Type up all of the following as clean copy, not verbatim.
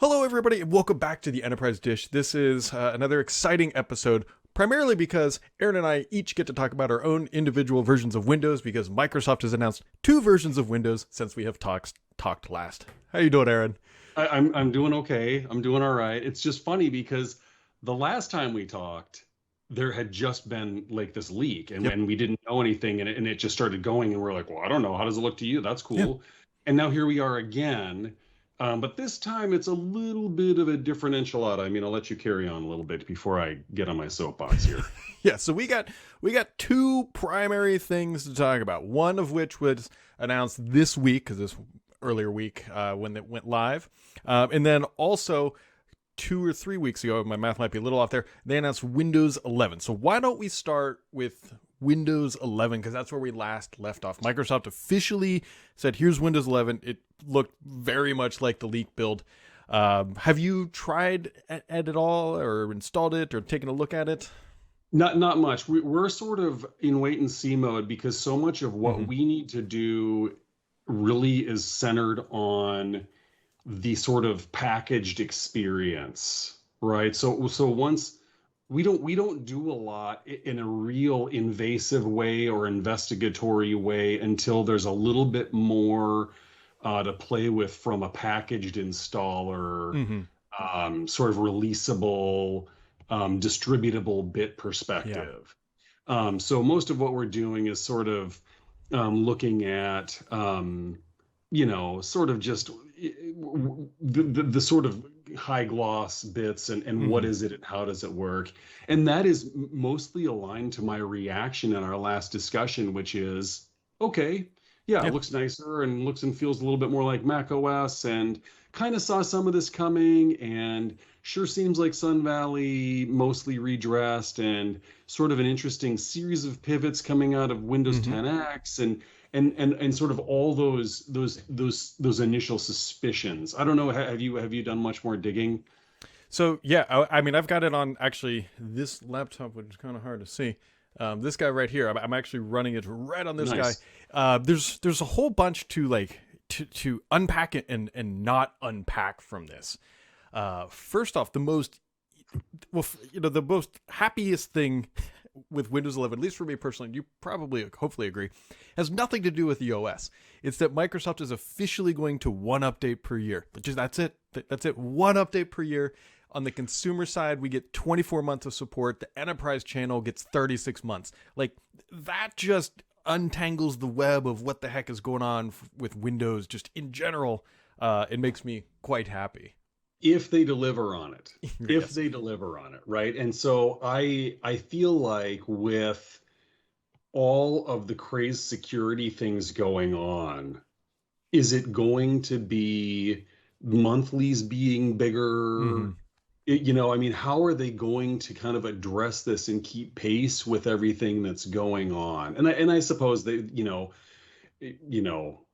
Hello, everybody, and welcome back to the Enterprise Dish. This is another exciting episode, primarily because Aaron and I each get to talk about our own individual versions of Windows, because Microsoft has announced two versions of Windows since we have talked last. How you doing, Aaron? I'm doing okay. I'm doing all right. It's just funny because the last time we talked, there had just been like this leak, and, Yep. and we didn't know anything, and it just started going, and we're like, well, I don't know. How does it look to you? That's Yeah. cool. And now here we are again. But this time it's a little bit of a different enchilada. I mean, I'll let you carry on a little bit before I get on my soapbox here. Yeah, so we got two primary things to talk about. One of which was announced this week, because this earlier week when it went live, and then also 2 or 3 weeks ago, my math might be a little off there, they announced Windows 11. So why don't we start with Windows 11, because that's where we last left off. Microsoft officially said, here's Windows 11. It looked very much like the leak build. Have you tried it at all, or installed it, or taken a look at it? Not much. We're sort of in wait and see mode because so much of what Mm-hmm. we need to do really is centered on the sort of packaged experience, right? So once we don't do a lot in a real invasive way or investigatory way until there's a little bit more to play with from a packaged installer, Mm-hmm. sort of releasable, distributable bit Yeah. perspective. So most of what we're doing is sort of looking at, sort of just the sort of high gloss bits and what Mm-hmm. is it and how does it work. And that is mostly aligned to my reaction in our last discussion, which is, okay, yeah, it Yeah. looks nicer and looks and feels a little bit more like Mac OS, and kind of saw some of this coming, and sure seems like Sun Valley mostly redressed, and sort of an interesting series of pivots coming out of Windows Mm-hmm. 10X, and sort of all those initial suspicions. I don't know. Have you done much more digging? So yeah, I mean, I've got it on actually this laptop, which is kind of hard to see. This guy right here, I'm actually running it right on this guy. Nice. There's a whole bunch to to unpack it and not unpack from this. First off, the most happiest thing with Windows 11, at least for me personally, and you probably hopefully agree, has nothing to do with the OS. It's that Microsoft is officially going to one update per year. That's it. That's it. One update per year. On the consumer side, we get 24 months of support. The enterprise channel gets 36 months. Like, that just untangles the web of what the heck is going on with Windows just in general. It makes me quite happy. If they deliver on it, if Yes. they deliver on it, right? And so I feel like with all of the crazed security things going on, is it going to be monthlies being bigger? Mm-hmm. I mean, how are they going to kind of address this and keep pace with everything that's going on? And I suppose they, you know,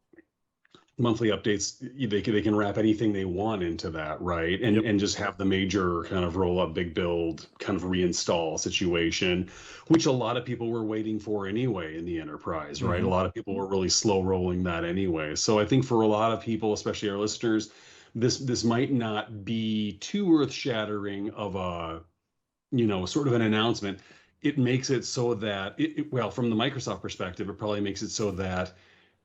monthly updates, they can wrap anything they want into that, right? and Yep. and just have the major kind of roll up big build kind of reinstall situation, which a lot of people were waiting for anyway in the enterprise, right? A Mm-hmm. lot of people were really slow rolling that anyway. So I think for a lot of people, especially our listeners, this might not be too earth shattering of a, sort of an announcement. It makes it so that well, from the Microsoft perspective, it probably makes it so that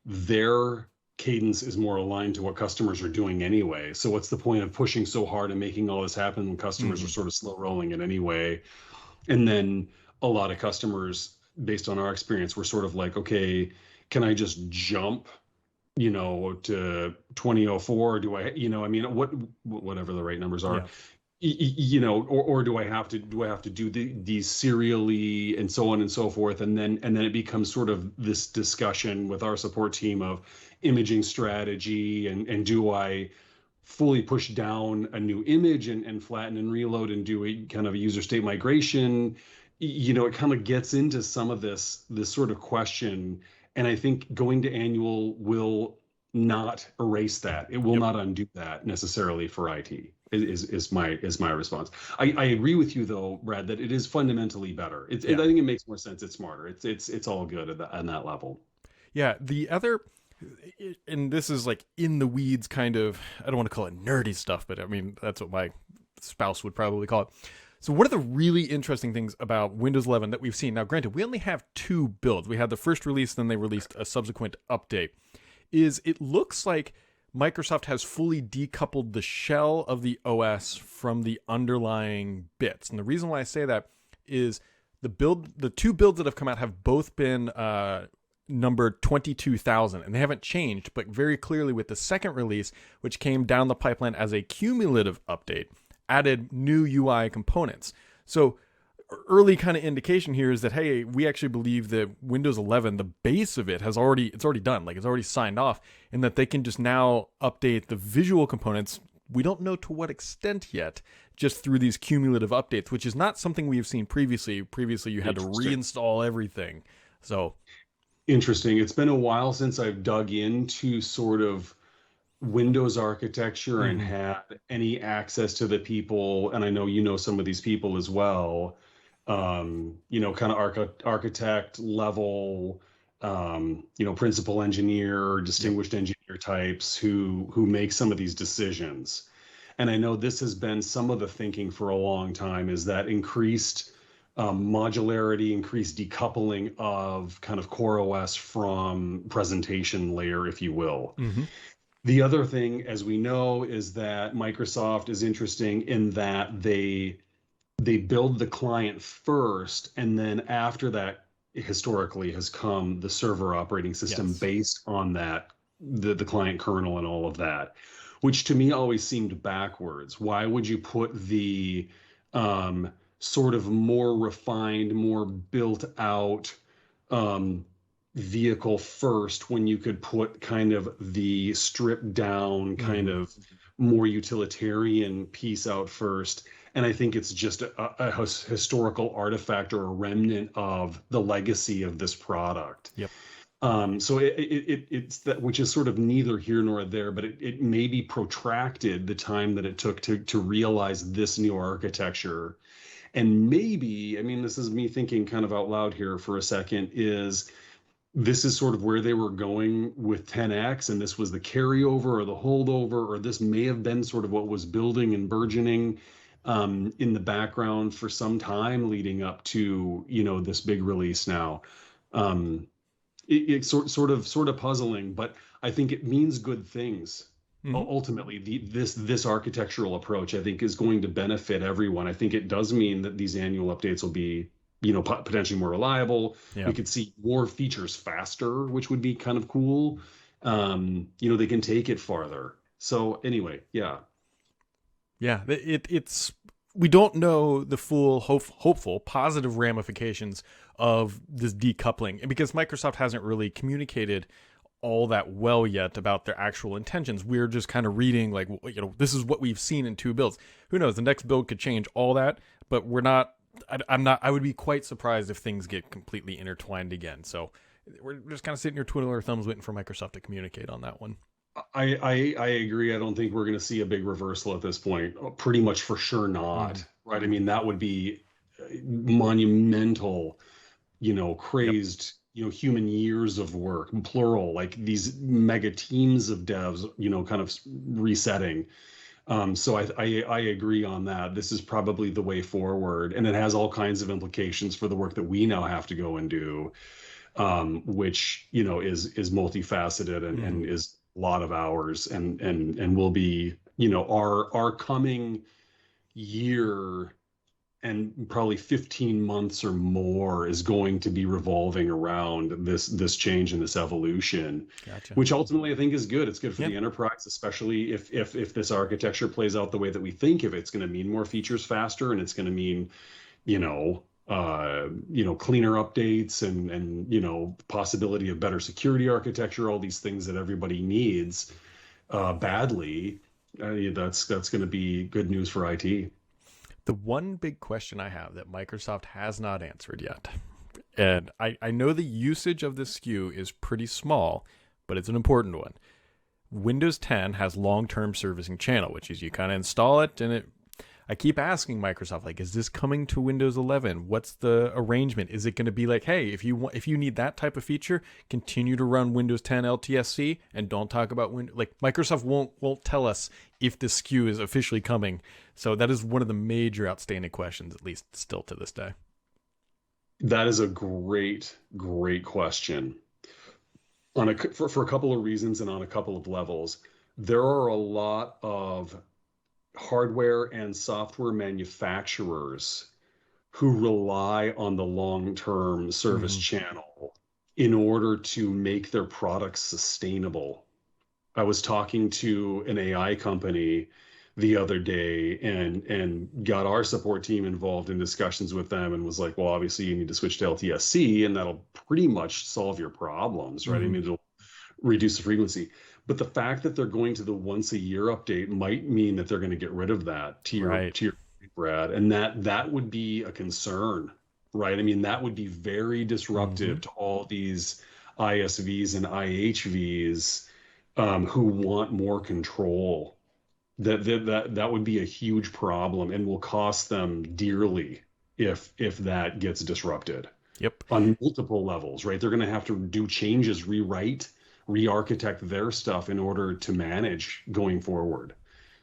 their cadence is more aligned to what customers are doing anyway. So what's the point of pushing so hard and making all this happen when customers are Mm-hmm. sort of slow rolling it anyway? And then a lot of customers, based on our experience, were sort of like, okay, can I just jump, to 2004? Do I, I mean, whatever the right numbers are, Yeah. or do I have to do these serially and so on and so forth, and then it becomes sort of this discussion with our support team of imaging strategy, and do I fully push down a new image and flatten and reload and do a kind of a user state migration. It kind of gets into some of this sort of question, and I think going to annual will not erase that. It will Yep. not undo that necessarily for IT. Is my response. I agree with you though, Brad, that it is fundamentally better. I Yeah. think it makes more sense. It's smarter. It's all good on that level. Yeah. The other and this is like in the weeds kind of, I don't want to call it nerdy stuff, but I mean, that's what my spouse would probably call it. So one of the really interesting things about Windows 11 that we've seen, now granted, we only have 2 builds. We had the first release, then they released a subsequent update, is it looks like Microsoft has fully decoupled the shell of the OS from the underlying bits. And the reason why I say that is the 2 builds that have come out have both been numbered 22,000, and they haven't changed, but very clearly with the second release, which came down the pipeline as a cumulative update, added new UI components. So early kind of indication here is that, hey, we actually believe that Windows 11, the base of it it's already done, like it's already signed off, and that they can just now update the visual components. We don't know to what extent yet, just through these cumulative updates, which is not something we've seen previously. Previously, you had to reinstall everything. So interesting. It's been a while since I've dug into sort of Windows architecture and had any access to the people, and I know you know some of these people as well, kind of architect level, principal engineer, distinguished engineer types who make some of these decisions. And I know this has been some of the thinking for a long time, is that increased modularity, increased decoupling of kind of core OS from presentation layer, if you will. The other thing, as we know, is that Microsoft is interesting in that they build the client first, and then after that, historically has come the server operating system based on that, the client kernel and all of that, which to me always seemed backwards. Why would you put the sort of more refined, more built out vehicle first when you could put kind of the stripped down kind of more utilitarian piece out first? And I think it's just a historical artifact or a remnant of the legacy of this product. Yep. So it's that, which is sort of neither here nor there, but it maybe protracted the time that it took to realize this new architecture. And maybe, I mean, this is me thinking kind of out loud here for a second, this is sort of where they were going with 10X, and this was the carryover or the holdover, or this may have been sort of what was building and burgeoning in the background for some time leading up to, this big release now. It's sort of puzzling, but I think it means good things. Ultimately, this architectural approach, I think, is going to benefit everyone. I think it does mean that these annual updates will be, potentially more reliable. Yeah. We could see more features faster, which would be kind of cool. They can take it farther. So anyway, yeah. Yeah, it's we don't know the full hopeful positive ramifications of this decoupling, and because Microsoft hasn't really communicated all that well yet about their actual intentions, we're just kind of reading like, this is what we've seen in 2 builds. Who knows? The next build could change all that, but we're not. I would be quite surprised if things get completely intertwined again. So we're just kind of sitting here twiddling our thumbs waiting for Microsoft to communicate on that one. I agree. I don't think we're going to see a big reversal at this point. Pretty much for sure not. Right. I mean, that would be monumental, crazed, human years of work, plural, like these mega teams of devs, kind of resetting. So I agree on that. This is probably the way forward, and it has all kinds of implications for the work that we now have to go and do, which, is multifaceted and is a lot of hours and will be, our coming year and probably 15 months or more is going to be revolving around this change and this evolution. Gotcha. Which ultimately I think is good. It's good for the enterprise, especially if this architecture plays out the way that we think of it. It's going to mean more features faster, and it's going to mean, cleaner updates and possibility of better security architecture, all these things that everybody needs badly. That's going to be good news for IT. The one big question I have that Microsoft has not answered yet, and I know the usage of this SKU is pretty small, but it's an important one. Windows 10 has long-term servicing channel, which is you kind of install it, and I keep asking Microsoft, like, is this coming to Windows 11? What's the arrangement? Is it going to be like, hey, if you need that type of feature, continue to run Windows 10 LTSC and don't talk about like Microsoft won't tell us if this SKU is officially coming. So that is one of the major outstanding questions, at least still to this day. That is a great, great question. For a couple of reasons and on a couple of levels. There are a lot of hardware and software manufacturers who rely on the long-term service channel in order to make their products sustainable. I was talking to an AI company the other day and got our support team involved in discussions with them and was like, well, obviously you need to switch to LTSC and that'll pretty much solve your problems, right? I mean, it'll reduce the frequency. But the fact that they're going to the once a year update might mean that they're going to get rid of that to your Brad, and that would be a concern, right? I mean, that would be very disruptive to all these ISVs and IHVs who want more control. That would be a huge problem and will cost them dearly if that gets disrupted. Yep. On multiple levels, right? They're going to have to do changes, re-architect their stuff in order to manage going forward.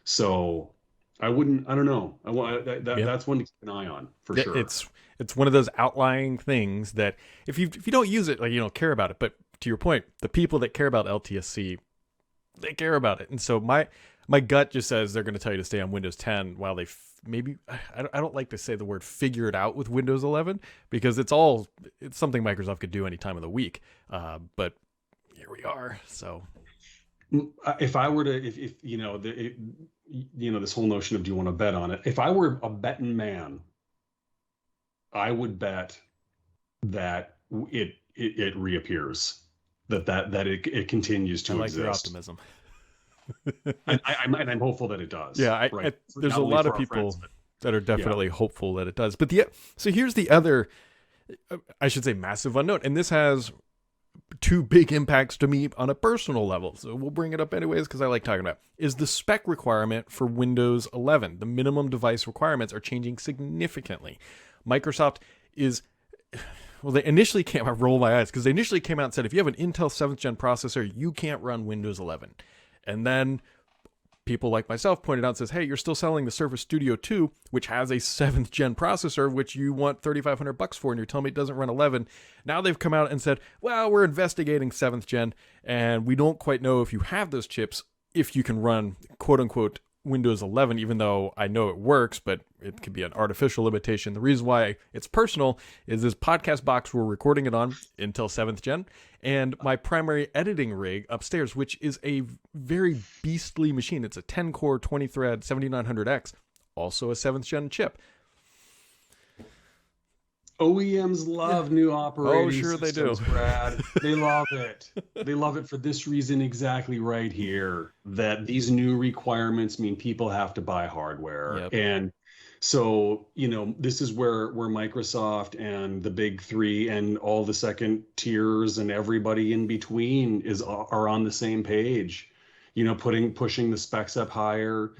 So I don't know. That's one to keep an eye on for sure. It's one of those outlying things that if you don't use it, like, you don't care about it. But to your point, the people that care about LTSC, they care about it. And so my gut just says they're going to tell you to stay on Windows 10 while they maybe, I don't like to say the word figure it out with Windows 11 because it's something Microsoft could do any time of the week. But here we are. So if I were to, if this whole notion of do you want to bet on it? If I were a betting man, I would bet that it reappears, that it continues to exist. I like your optimism. I'm hopeful that it does. Yeah, right? There's a lot of people that are definitely hopeful that it does. But so here's the other, I should say, massive unknown, and this has two big impacts to me on a personal level. So we'll bring it up anyways because I like talking about it, is the spec requirement for Windows 11. The minimum device requirements are changing significantly. Microsoft is... Well, they initially came... I roll my eyes because they initially came out and said, if you have an Intel 7th gen processor, you can't run Windows 11. And then people like myself pointed out and says, hey, you're still selling the Surface Studio 2, which has a 7th gen processor, which you want $3,500 for, and you're telling me it doesn't run 11. Now they've come out and said, well, we're investigating 7th gen, and we don't quite know if you have those chips, if you can run quote unquote Windows 11, even though I know it works, but it could be an artificial limitation. The reason why it's personal is this podcast box we're recording it on, Intel 7th gen, and my primary editing rig upstairs, which is a very beastly machine. It's a 10-core, 20-thread 7900X, also a 7th gen chip. OEMs love new operating systems, they do. Brad. They love it. They love it for this reason exactly right here, that these new requirements mean people have to buy hardware. Yep. And so, this is where Microsoft and the big three and all the second tiers and everybody in between are on the same page. Pushing the specs up higher.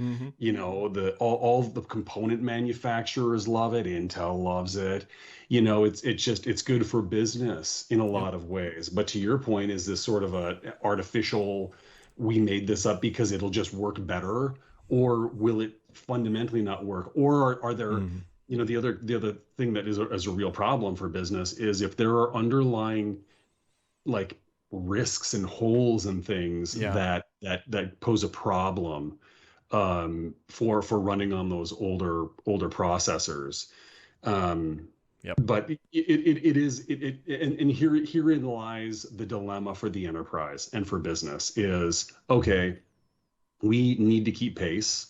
All the component manufacturers love it. Intel loves it. It's good for business in a lot of ways. But to your point, is this sort of a artificial, we made this up because it'll just work better, or will it fundamentally not work? Or are there, the other thing that is a real problem for business is if there are underlying like risks and holes and things that pose a problem for running on those older processors. But herein lies the dilemma for the enterprise and for business is, okay, we need to keep pace.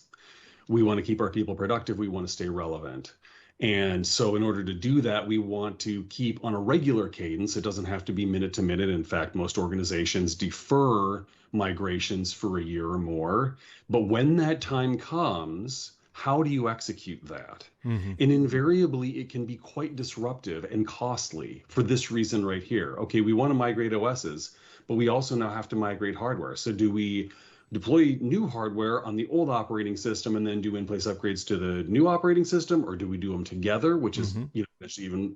We want to keep our people productive. We want to stay relevant. And so in order to do that, we want to keep on a regular cadence. It doesn't have to be minute to minute. In fact, most organizations defer migrations for a year or more. But when that time comes, how do you execute that? And invariably, it can be quite disruptive and costly for this reason right here. Okay, we want to migrate OSs, but we also now have to migrate hardware. So do we deploy new hardware on the old operating system and then do in-place upgrades to the new operating system, or do we do them together, which is Mm-hmm. actually even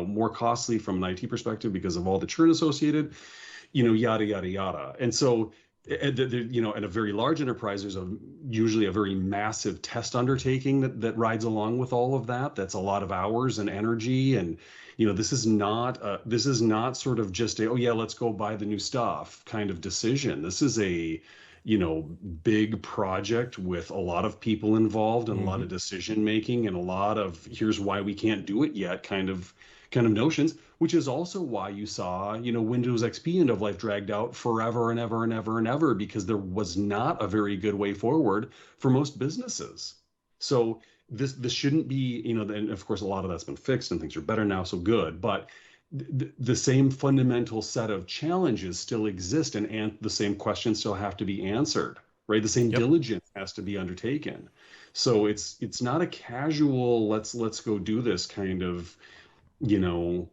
more costly from an IT perspective because of all the churn associated, yada yada yada. And so, in a very large enterprise, there's usually a very massive test undertaking that rides along with all of that. That's a lot of hours and energy, and this is not sort of just a, oh yeah, let's go buy the new stuff kind of decision. This is a big project with a lot of people involved and a lot Mm-hmm. of decision making and a lot of here's why we can't do it yet kind of notions, which is also why you saw, Windows XP end of life dragged out forever and ever and ever and ever, because there was not a very good way forward for most businesses. So this shouldn't be, and of course a lot of that's been fixed and things are better now, so good. But the same fundamental set of challenges still exist, and the same questions still have to be answered, right? The same Yep. diligence has to be undertaken. So it's not a casual let's go do this kind of, you know,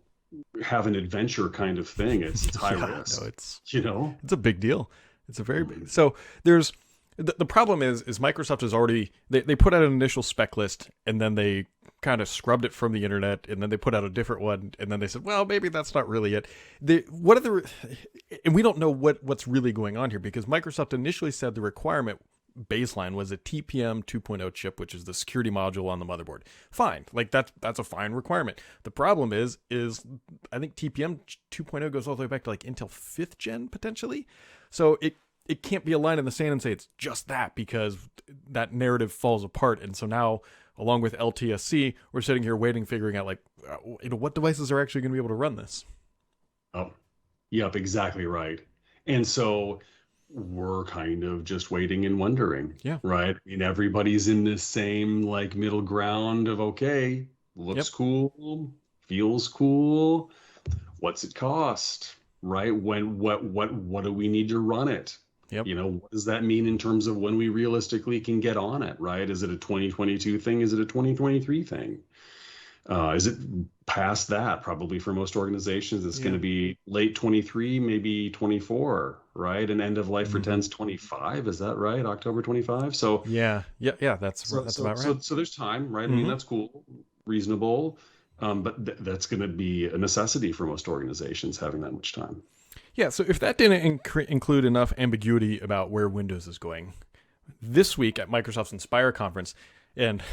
have an adventure kind of thing. It's high Yeah, no, risk, it's you know? it's a big deal. It's a very big. So there's the problem is Microsoft has already they put out an initial spec list and then they kind of scrubbed it from the internet and then they put out a different one and then they said, well, maybe that's not really it. What are the and we don't know what's really going on here because Microsoft initially said the requirement baseline was a TPM 2.0 chip, which is the security module on the motherboard. Fine, like that's a fine requirement. The problem is I think TPM 2.0 goes all the way back to like Intel 5th gen potentially. So it can't be a line in the sand and say it's just that because that narrative falls apart. And so now, along with LTSC, we're sitting here waiting, figuring out like, what devices are actually going to be able to run this. Oh, yep, exactly right. And so we're kind of just waiting and wondering, Yeah. right? I mean, everybody's in this same like middle ground of, okay, looks Yep. cool, feels cool. What's it cost? Right? What do we need to run it? Yep. What does that mean in terms of when we realistically can get on it, right? Is it a 2022 thing? Is it a 2023 thing? Is it past that? Probably for most organizations, it's going Yeah. to be late 23, maybe 24, right? And end of life for Mm-hmm. 10's 25. Is that right? October 25. So, Yeah. Yeah. Yeah. so, That's so, about right. so, so there's time, right? I mean, Mm-hmm. that's cool, reasonable. But that's going to be a necessity for most organizations having that much time. Yeah. So if that didn't include enough ambiguity about where Windows is going, this week at Microsoft's Inspire conference, and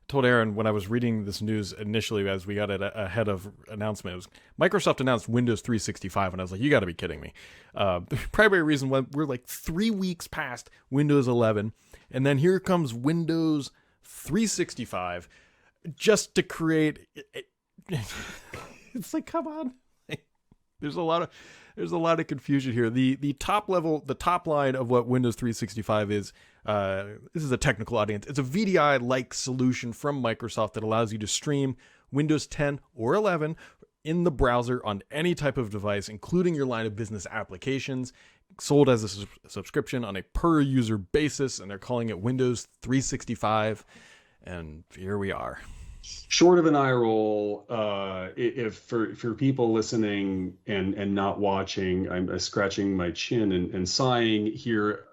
told Aaron when I was reading this news initially as we got it ahead of announcement, it was Microsoft announced Windows 365, and I was like, you got to be kidding me. The primary reason why we're like 3 weeks past Windows 11, and then here comes Windows 365 just to create. It's like, come on. There's a lot of confusion here. The top level, the top line of what Windows 365 is. This is a technical audience. It's a VDI-like solution from Microsoft that allows you to stream Windows 10 or 11 in the browser on any type of device, including your line of business applications, sold as a subscription on a per-user basis, and they're calling it Windows 365. And here we are. Short of an eye roll, if for people listening and not watching, I'm scratching my chin and sighing here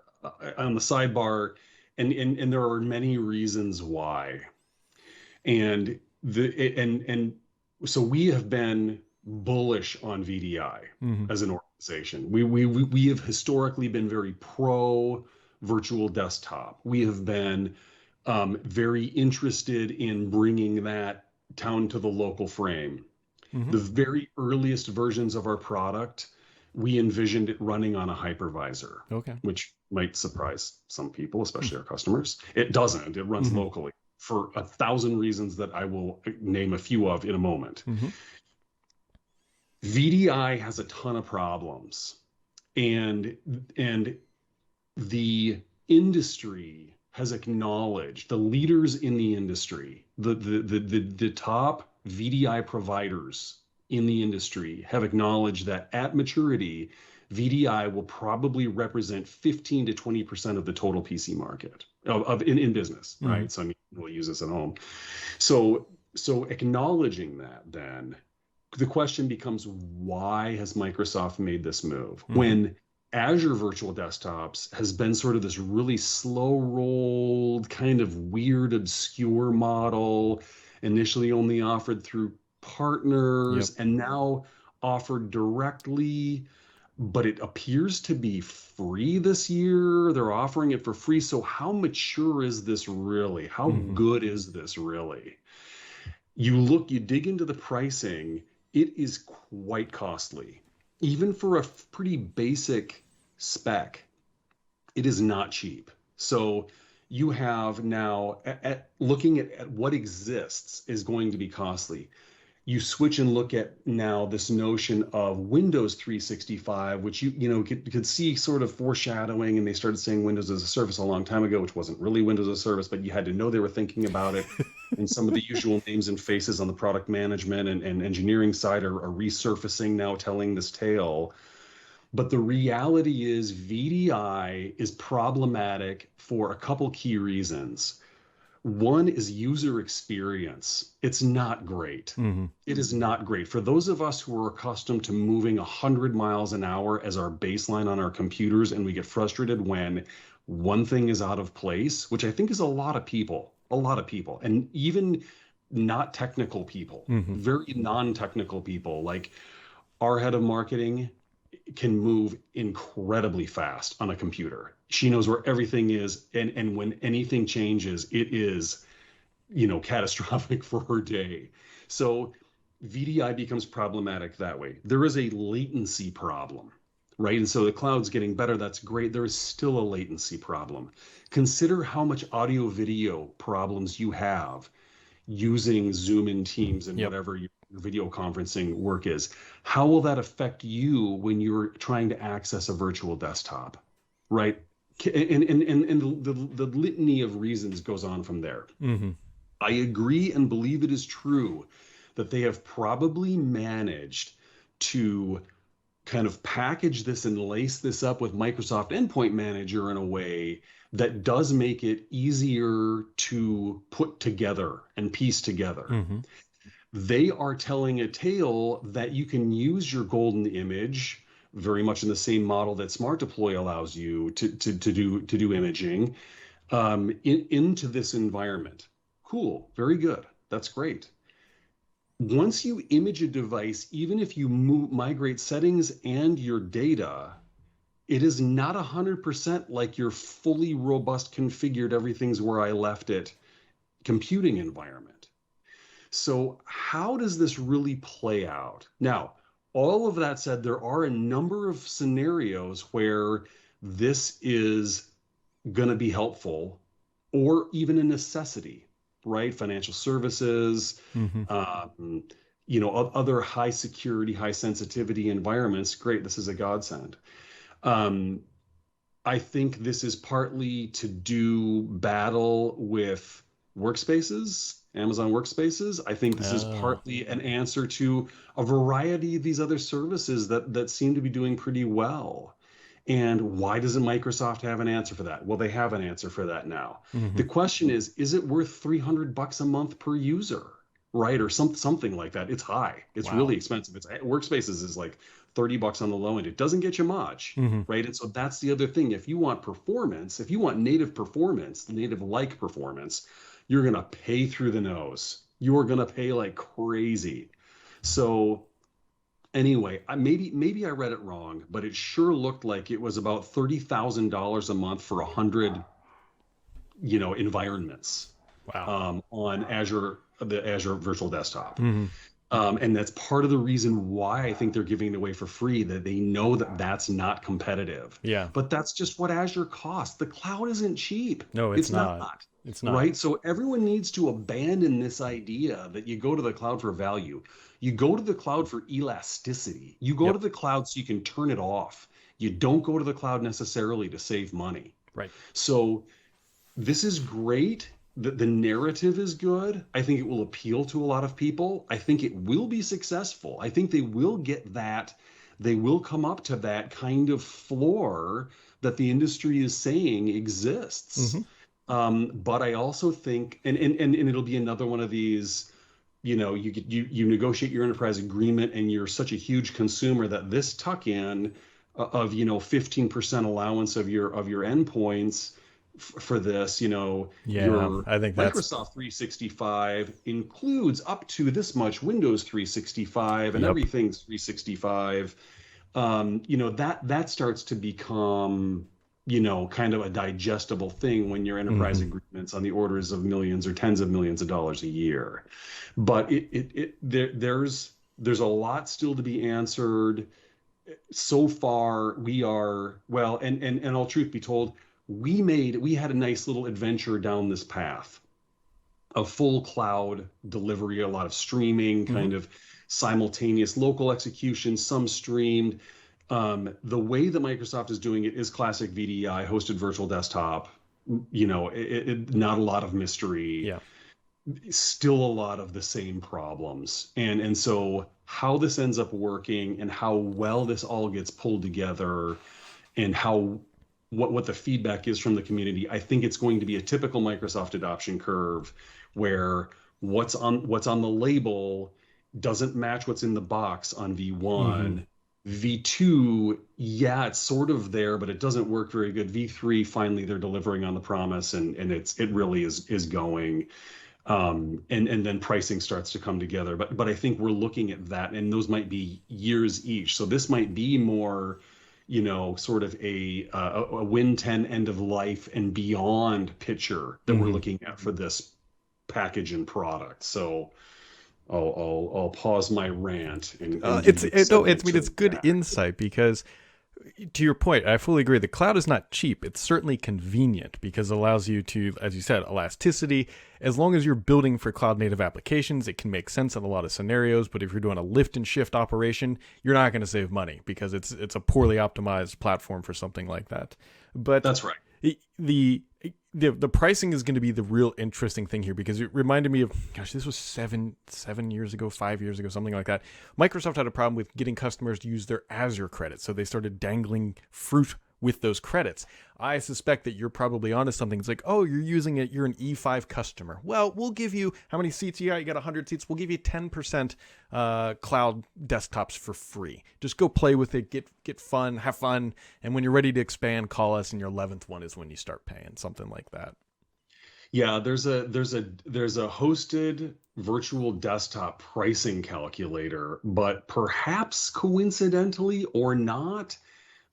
on the sidebar, and there are many reasons why. And so we have been bullish on VDI Mm-hmm. as an organization. We have historically been very pro virtual desktop. We have been very interested in bringing that down to the local frame. Mm-hmm. The very earliest versions of our product, we envisioned it running on a hypervisor, Okay. which might surprise some people, especially our customers. It doesn't. It runs Mm-hmm. locally for 1,000 reasons that I will name a few of in a moment. Mm-hmm. VDI has a ton of problems, and the industry has acknowledged, the leaders in the industry, the top VDI providers in the industry have acknowledged that at maturity, VDI will probably represent 15 to 20% of the total PC market in business, Mm-hmm. right? So I mean, we'll use this at home. So acknowledging that, then the question becomes, why has Microsoft made this move? Mm-hmm. When Azure Virtual Desktops has been sort of this really slow rolled, kind of weird, obscure model, initially only offered through Yep. partners and now offered directly, but it appears to be free this year. They're offering it for free. So, how mature is this really? How Hmm. good is this really? You dig into the pricing, it is quite costly. Even for a pretty basic spec, it is not cheap. So you have now, looking at what exists is going to be costly. You switch and look at now this notion of Windows 365, which you could see sort of foreshadowing, and they started saying Windows as a service a long time ago, which wasn't really Windows as a service, but you had to know they were thinking about it. And some of the usual names and faces on the product management and engineering side are resurfacing now, telling this tale. But the reality is VDI is problematic for a couple key reasons. One is user experience. It's not great. Hmm. It is not great. For those of us who are accustomed to moving 100 miles an hour as our baseline on our computers, and we get frustrated when one thing is out of place, which I think is a lot of people, and even not technical people, Hmm. very non-technical people, like our head of marketing can move incredibly fast on a computer. She knows where everything is, and when anything changes, it is, catastrophic for her day. So VDI becomes problematic that way. There is a latency problem, right? And so the cloud's getting better. That's great. There is still a latency problem. Consider how much audio video problems you have using Zoom and Teams and Yep. whatever your video conferencing work is. How will that affect you when you're trying to access a virtual desktop, right? And the litany of reasons goes on from there. Hmm. I agree and believe it is true that they have probably managed to kind of package this and lace this up with Microsoft Endpoint Manager in a way that does make it easier to put together and piece together. Hmm. They are telling a tale that you can use your golden image very much in the same model that Smart Deploy allows you to do imaging into this environment. Cool, very good. That's great. Once you image a device, even if you migrate settings and your data, it is not 100% like your fully robust configured everything's where I left it computing environment. So, how does this really play out? Now, all of that said, there are a number of scenarios where this is going to be helpful or even a necessity, right? Financial services, Hmm. um, other high security, high sensitivity environments. Great, this is a godsend. Um, I think this is partly to do battle with workspaces, Amazon workspaces. I think this is Oh. partly an answer to a variety of these other services that seem to be doing pretty well. And why doesn't Microsoft have an answer for that? Well, they have an answer for that now. Hmm. The question is it worth $300 a month per user? Right, or something like that. It's high. It's really Wow. expensive. It's workspaces is like $30 on the low end. It doesn't get you much, Hmm. right? And so that's the other thing. If you want performance, if you want native performance, native like performance, you're gonna pay through the nose. You're gonna pay like crazy. So anyway, maybe I read it wrong, but it sure looked like it was about $30,000 a month for 100, environments Wow. on Azure, the Azure Virtual Desktop. Hmm. And that's part of the reason why I think they're giving it away for free, that they know that that's not competitive. Yeah. But that's just what Azure costs. The cloud isn't cheap. No, it's It's not. not, It's not. right? So everyone needs to abandon this idea that you go to the cloud for value. You go to the cloud for elasticity. You go Yep. to the cloud so you can turn it off. You don't go to the cloud necessarily to save money. Right. So this is great. The narrative is good. I think it will appeal to a lot of people. I think it will be successful. I think they will get that. They will come up to that kind of floor that the industry is saying exists. Hmm. But I also think, and it'll be another one of these, you negotiate your enterprise agreement, and you're such a huge consumer that this tuck in of 15% allowance of your endpoints for this. Yeah, Your I think that's Microsoft 365 includes up to this much Windows 365, and yep. everything's 365. That starts to become kind of a digestible thing when your enterprise Hmm. agreements on the orders of millions or tens of millions of dollars a year. But there's a lot still to be answered. So far we are, well, and all truth be told, we had a nice little adventure down this path of full cloud delivery, a lot of streaming, Hmm. kind of simultaneous local execution, some streamed. The way that Microsoft is doing it is classic VDI, hosted virtual desktop. Not a lot of mystery, Yeah. still a lot of the same problems. And so how this ends up working and how well this all gets pulled together, and how what the feedback is from the community, I think it's going to be a typical Microsoft adoption curve where what's on the label doesn't match what's in the box on Hmm. V1. V2, yeah, it's sort of there, but it doesn't work very good. V3, finally, they're delivering on the promise, and it really is going. And then pricing starts to come together. But I think we're looking at that, and those might be years each. So this might be more, sort of a Win 10 end of life and beyond picture that we're Hmm. looking at for this package and product. So I'll pause my rant and give It's you a it, no, it's segment I mean to it's good react. insight because to your point, I fully agree. The cloud is not cheap. It's certainly convenient because it allows you to, as you said, elasticity. As long as you're building for cloud native applications, it can make sense in a lot of scenarios. But if you're doing a lift and shift operation, you're not going to save money because it's a poorly optimized platform for something like that. But That's right. the the pricing is going to be the real interesting thing here because it reminded me of, gosh, this was seven years ago, 5 years ago, something like that. Microsoft had a problem with getting customers to use their Azure credits, so they started dangling fruit with those credits. I suspect that you're probably onto something. It's like, oh, you're using it, you're an E5 customer. Well, we'll give you, how many seats you got? You got 100 seats. We'll give you 10% cloud desktops for free. Just go play with it, get fun, have fun, and when you're ready to expand, call us, and your 11th one is when you start paying, something like that. Yeah, there's a hosted virtual desktop pricing calculator, but perhaps coincidentally or not,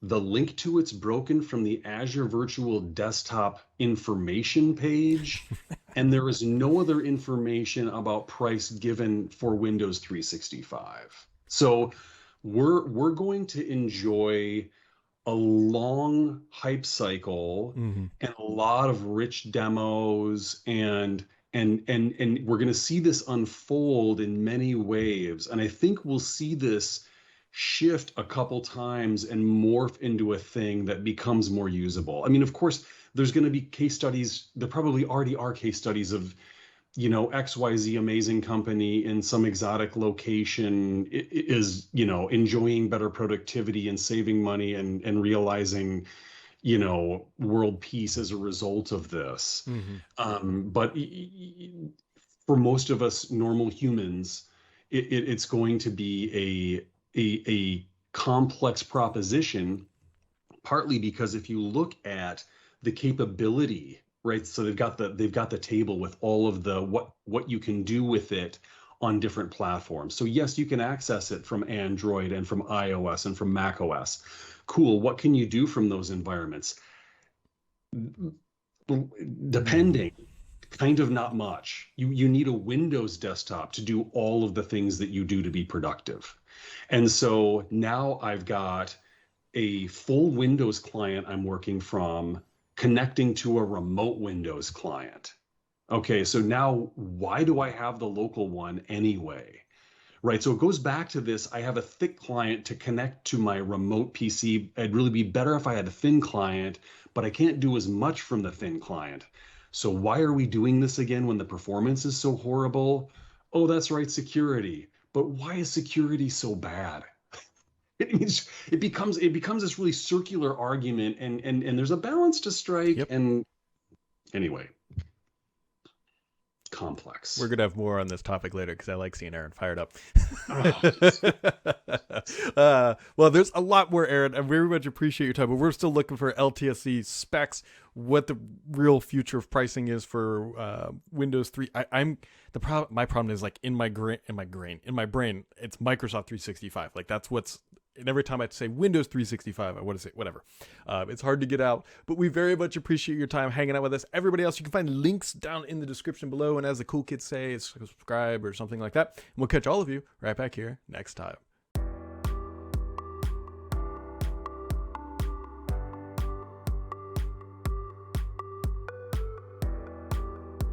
the link to it's broken from the Azure Virtual Desktop information page, and there is no other information about price given for Windows 365. So we're going to enjoy a long hype cycle Mm-hmm. and a lot of rich demos, and we're going to see this unfold in many waves, and I think we'll see this shift a couple times and morph into a thing that becomes more usable. I mean, of course, there's going to be case studies. There probably already are case studies of XYZ amazing company in some exotic location is, enjoying better productivity and saving money and realizing, world peace as a result of this. Mm-hmm. But for most of us normal humans, it's going to be a complex proposition, partly because if you look at the capability, right? So they've got the table with all of the what you can do with it on different platforms. So yes, you can access it from Android and from iOS and from Mac OS. Cool. What can you do from those environments? Mm-hmm. Depending, kind of not much. You need a Windows desktop to do all of the things that you do to be productive. And so now I've got a full Windows client I'm working from connecting to a remote Windows client. Okay, so now why do I have the local one anyway? Right, so it goes back to this. I have a thick client to connect to my remote PC. It'd really be better if I had a thin client, but I can't do as much from the thin client. So why are we doing this again when the performance is so horrible? Oh, that's right, security. But why is security so bad? It means it becomes this really circular argument, and there's a balance to strike. Yep. And anyway, complex. We're gonna have more on this topic later because I like seeing Aaron fired up. Well, there's a lot more, Aaron. I very much appreciate your time, but we're still looking for LTSC specs, what the real future of pricing is for Windows 3. My problem is like in my brain, it's Microsoft 365. Like that's what's. And every time I say Windows 365, I want to say whatever. It's hard to get out, but we very much appreciate your time hanging out with us. Everybody else, you can find links down in the description below. And as the cool kids say, subscribe or something like that. And we'll catch all of you right back here next time.